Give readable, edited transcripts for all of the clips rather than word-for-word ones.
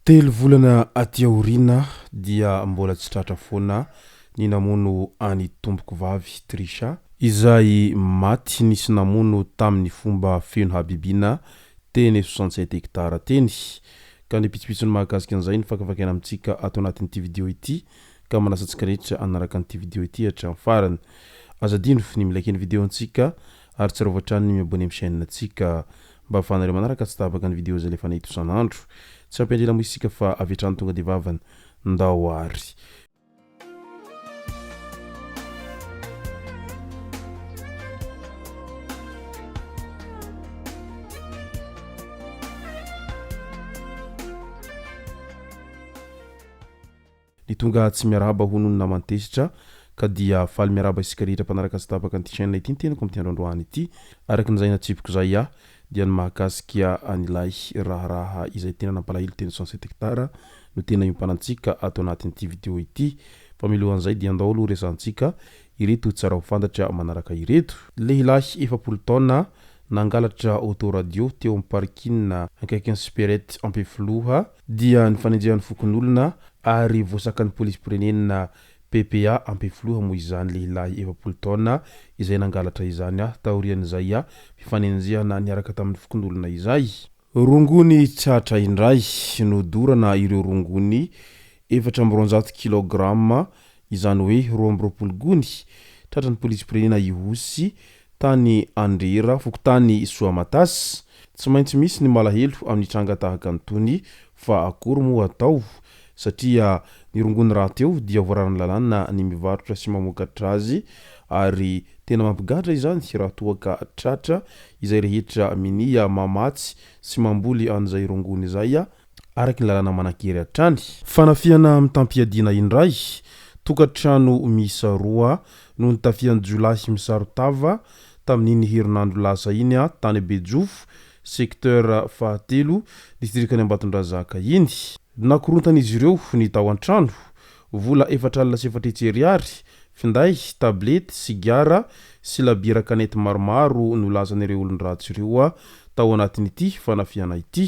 Telo volana aty aorina dia mbola tsy tratra foana ny namono any tompoko vavy Trisha izay maty nisy namono tamin'ny fomba feno habibiana teny 67 hektara teny ka ny pitsopitsony mahakasika an'izay ny fakafakana amintsika ato anatin'ity vidéo ity ka manasantsika rehetra anaraka an'ity vidéo ity hatramin'ny farany azadino ny milaiky ny vidéo antsika ary tsy raha ny miabony amin'ny chaîne antsika mba ahafahanareo manaraka tsy tabaka ny vidéo zay lefa nahita isan'andro tsy ampiandrena mo isika fa avy hatrany tonga de vavany ndao ary ny tonga tsy miarahaba hono ny namantesitra ka dia faly miarahaba isika rehetra mpanaraka tsy tabaka an'ity chaîne ity ny tenako amin'ny androandroany ity araka n'izay natsipiko zay ya dia ny mahakasika an'ilay raharaha izay tena nampalahelo teny 67 hektara no tena iompanantsika ato anatin'ity vidéo ity fa milohan'izay dia andao aloha resantsika ireto tsara ho fantatra manaraka ireto lehilahy 70 taona nangalatra autoradio teo amin'ny parkina akaikin'ny Superette Ampefloha dia ny fanenjehan'ny fokon'olona ary voasakan'ny polisy-pirenena PPA Ampefloha moa izany lehilahy 70 taona izay nangalatra izany taorian'izay fifanenjehana niaraka tamin'ny fokon'olona izay rongony tratra indray nodorana ireo rongony 400 kg izany hoe 20 gony tratran'ny polisy-pirenena Ihosy tany Andrera fokotany Soamatasy tsy maintsy misy ny malahelo amin'ny tranga tahaka antony fa akory moa atao satria ny rongony raha teo dia voararany lalàna ny mivarotra sy mamokatra azy ary tena mampigatra izany raha toaka tratra izay rehetra minia mamatsy sy mamboly an'izay rongony izay araky ny lalàna manakery hatrany fanafiana amin'ny tampiadina indray tokantrano miisa roa no nitafian'ny jolahy misarotava tamin'iny herinandro lasa iny tany Bejofo secteur fahatelo distrikany Ambatondrazaka iny nakorontan'izy ireo ny tao an-trano vola 4,7 ariary finday tablety sigara sy labira kanety maromaro no lazan'ireo olon-dratsy ireo tao anatin'ity fanafiana ity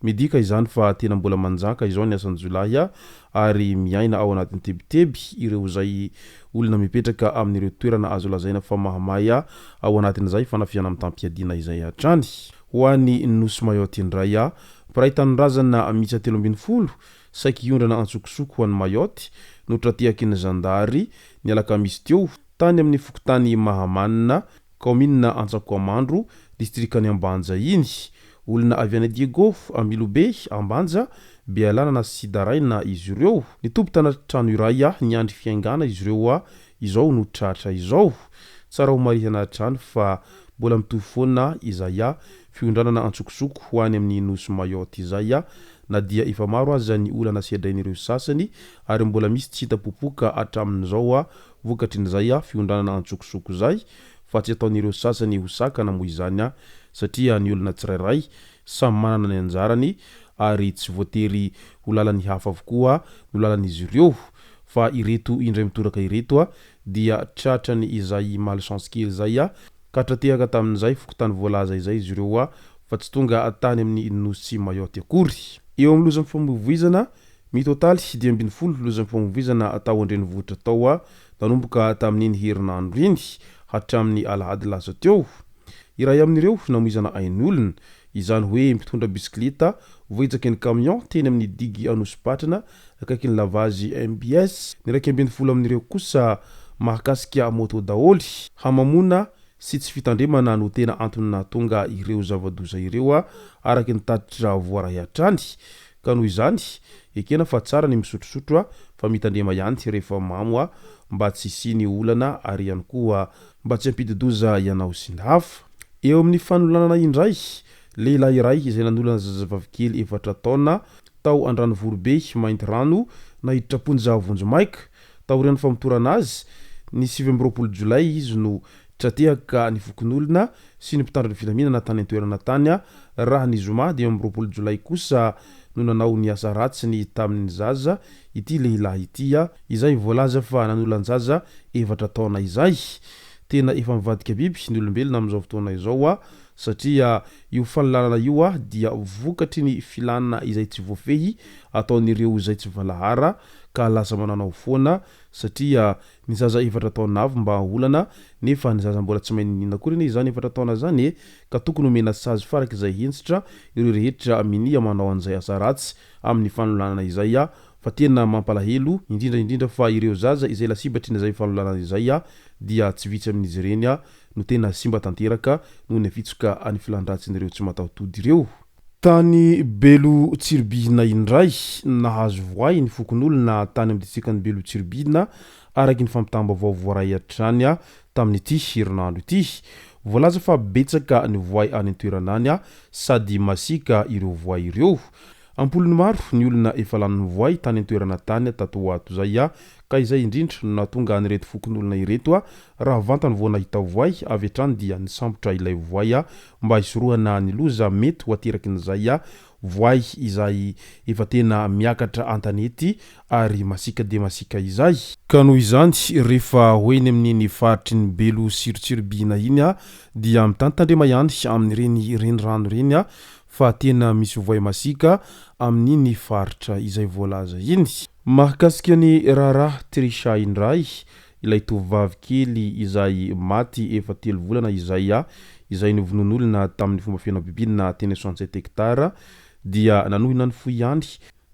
midika izany fa tena mbola manjaka izao ny asan'ny jolahy ary miaina ao anatin'ny tebiteby ireo zay olona mipetraka amin'ireo toerana azo lazaina fa mahamay ao anatin'izay fanafiana amin'ny tampiadina izay hatrany ho an'ny nosy Mayotte indray piray tanindrazana miisa 13 saiky iondrana antsokosoko ho an'ny Mayotte notratiaky ny zandary ny alakamisy teo tany amin'ny fokotany Mahamanina commune Antsakoamandro distrikany Ambanja iny olona avy any Diego Amilobe Ambanja Bealana na Sidaraina izy ireo nitombo tanaty trano iray ny andry fiaingana izy ireo izao no tratra izao tsara ho marihana trano fa mbola mitovy foana izay fiondranana antsokosoko ho any amin'ny nosy Mayotte izay na dia efa maro aza ny olana sedrain'ireo sasany ary mbola misy tsy hita popoka hatramin'izao vokatrin'izay fiondranana antsokosoko zay fa tsy ataon'ireo sasany hosakana moa izany satria ny olona tsirairay samy manana ny anjarany ary tsy voatery ho lalany hafa avokoa no lalan'izy ireo fa ireto indray mitoraka ireto dia tratrany izay malchance kely zay ka tratehaka tamin'izay fokotany voalaza izay izy ireo fa tsy tonga tany amin'ny nosy Mayotte akory eo amin'ny lozan'ny famovoizana mitotaly 20 lozan'ny famovoizana atao andrenivohitra tao nanomboka tamin'iny herinandro iny hatramin'ny alahady lasa teo iray amin'ireo namoizana ain'olona izany hoe mitondra bisikleta vohitsaka ny camion teny amin'ny digy Anosipatrana akaiky ny lavazy MBS ny raiky 20 amin'ireo kosa mahakasika moto daholy hamamona sy tsy fitandremana no tena antony nahatonga ireo zavadoza ireo araky ny tatitra voaray hatrany ka noho izany ekena fa tsara ny misotrosotro fa mitandrema ihany rehefa mamo mba tsy siny olana ary ihany koa mba tsy ampididoza ianao sy ny hafa eo amin'ny fanolanana indray lehilahy iray izay nanolana zazavavikely 4 taona tao Andranivorobe mainty rano nahiditra ponja vonjomaika taorian'ny famotorana azy ny 20 Jolay izy no tratehaka ny fokon'olona sy ny mpitandro ny filaminana tany an-toerana tany raha ny zoma dia 20 Jolay kosa no nanao ny asa ratsiny tamin'ny zaza ity lehilahy ity izay voalaza fa nanolan-jaza 4 taona izay tena efa mivadika biby ny olombelona amin'izao fotoana izao satria io fahalalana io a dia vokatry ny filanana izay tsy voafehy ataon'ireo izay tsy valahara ka lasa mananao foana satria ny zaza efatra taona avy mba olana nefa ny zaza mbola tsy mahay ninina kory anie zany efatra taona zany ka tokony omena sazy farak'izay hentsitra ireo rehetra minia manao an'izay asa ratsy amin'ny fanolanana izay fa tena mampalahelo indrindra fa ireo zaza izay lasibatry ny izay fanolanana izay dia tsy vitsy amin'izy ireny no tena simba tanteraka noho ny fitsoka any filandratsin'ireo tsy mataotody ireo. Tany Belo Tsiribihina indray nahazo voay ny fokon'olona tany amin'ny ditsikany Belo Tsiribihina araky ny fampitambavao voaray hatrany tamin'ity herinandro ity. Voalaza fa betsaka ny voay any an-toerana any sady masika ireo voay ireo. Ampolony maro ny olona efa laniny voay tany an-toerana tany tato ato zay ka izay indrindra no nahatonga anyreto fokon'olona ireto raha vantany vao nahita voay avy hatrany dia nisambotra ilay voay mba hisorohana ny loza mety ho ateraky n'izay voay izay efa tena miakatra antanety ary masika de masika izay. Ka noho izany rehefa hoeny amin'iny faritry ny Belo Tsiribihina iny dia mitantandrema ihany amin'ireny renirano reny fa tena misy voay masika amin'iny faritra izay voalaza iny. Mahakasika ny Rara Trisha indray ilay tovovavy kely izay maty efa 3 volana izay novonon'olona tamin'ny fomba fianabibina teny 67 hektara dia nanohina ny fo ihany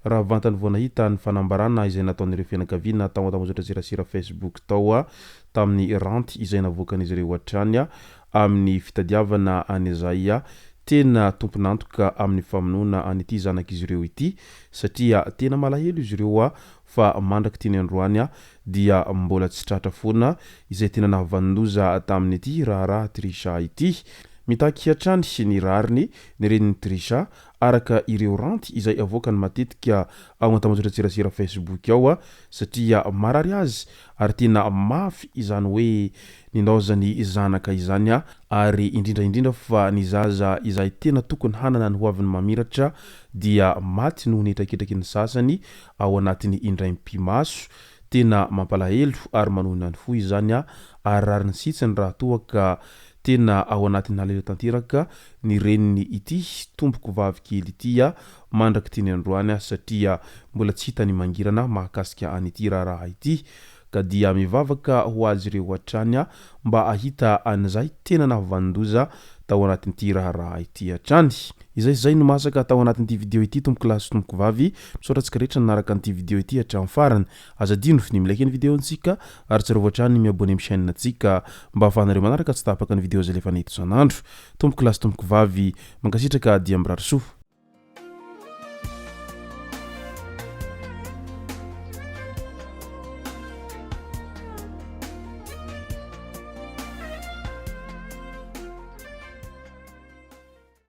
raha vantany vao nahita ny fanambarana izay nataon'ireo fianakaviana tao an-tamozatra serasera Facebook tao tamin'ny ranty izay navoakan'izy ireo hatrany amin'ny fitadiavana an'izay tena tomponantoka amin'ny famonoana an'ity zanak'izy ireo ity satria tena malahelo izy ireo fa mandraky teny androany dia mbola tsy tratra foana izay tena nahavanondoza tamin'ity Rara Trisha ity. Mitaky hatrany ny rariny ny reniny Trisha araka ireo ranty izay avoakany matetika ao an-tamozatra serasera Facebook ao satria marary azy ary tena mafy izany hoe nindaozany zanaka izany ary indrindra fa ny zaza izay tena tokony hanana ny hoaviny mamiratra dia maty noho ny etraketraky ny sasany ao anatin'ny indraim-pimaso. Tena mampalahelo ary manohina ny fo izany ary rariny sitsiny raha toa ka tena ao anatin'ny halelo tanteraka ny reniny ity tompoko vavy kely ity mandraky teny androany satria mbola tsy hitany mangirana mahakasika an'ity raharaha ity ka dia mivavaka ho azy ireo hatrany mba ahita an'izay tena nahavanondoza tao anatin'ity raharaha ity hatrany. Izay no masaka tao anatin'ity video ity tompoko lahy sy tompoko vavy misaotratsika rehetra nanaraka an'ity video ity hatramin'ny farany azadino ny milaiky ny video antsika ary tsara voatrany miabone amin'ny chaîne antsika mba ahafahanareo manaraka tsy tapaka ny video zay lefa nahita isan'andro. Tompoko lahy sy tompoko vavy mankasitraka dia mirary soa.